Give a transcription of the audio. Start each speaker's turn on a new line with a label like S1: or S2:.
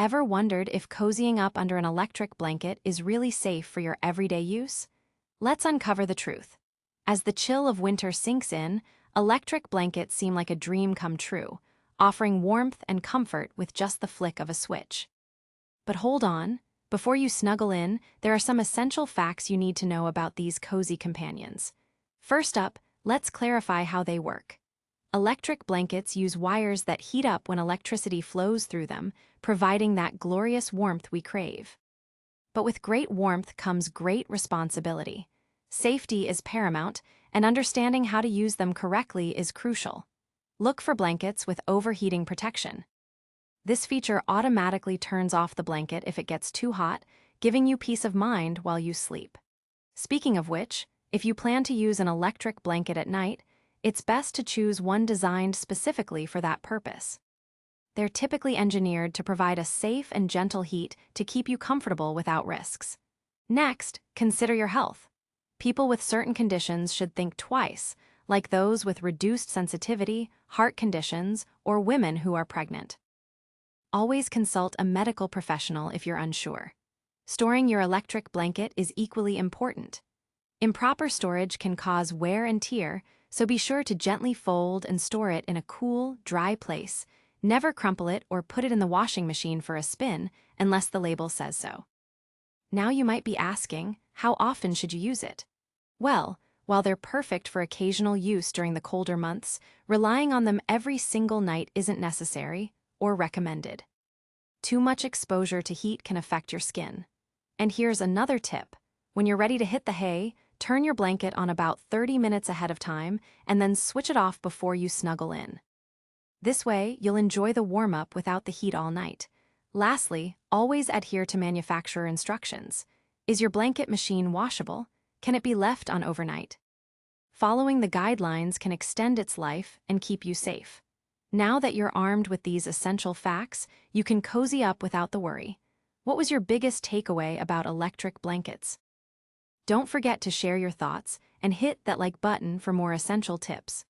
S1: Ever wondered if cozying up under an electric blanket is really safe for your everyday use? Let's uncover the truth. As the chill of winter sinks in, electric blankets seem like a dream come true, offering warmth and comfort with just the flick of a switch. But hold on, before you snuggle in, there are some essential facts you need to know about these cozy companions. First up, let's clarify how they work. Electric blankets use wires that heat up when electricity flows through them, providing that glorious warmth we crave. But with great warmth comes great responsibility. Safety is paramount, and understanding how to use them correctly is crucial. Look for blankets with overheating protection. This feature automatically turns off the blanket if it gets too hot, giving you peace of mind while you sleep. Speaking of which, if you plan to use an electric blanket at night, it's best to choose one designed specifically for that purpose. They're typically engineered to provide a safe and gentle heat to keep you comfortable without risks. Next, consider your health. People with certain conditions should think twice, like those with reduced sensitivity, heart conditions, or women who are pregnant. Always consult a medical professional if you're unsure. Storing your electric blanket is equally important. Improper storage can cause wear and tear, so be sure to gently fold and store it in a cool, dry place. Never crumple it or put it in the washing machine for a spin unless the label says so. Now you might be asking, how often should you use it? Well, while they're perfect for occasional use during the colder months, relying on them every single night isn't necessary or recommended. Too much exposure to heat can affect your skin. And here's another tip. When you're ready to hit the hay, turn your blanket on about 30 minutes ahead of time and then switch it off before you snuggle in. This way, you'll enjoy the warm-up without the heat all night. Lastly, always adhere to manufacturer instructions. Is your blanket machine washable? Can it be left on overnight? Following the guidelines can extend its life and keep you safe. Now that you're armed with these essential facts, you can cozy up without the worry. What was your biggest takeaway about electric blankets? Don't forget to share your thoughts and hit that like button for more essential tips.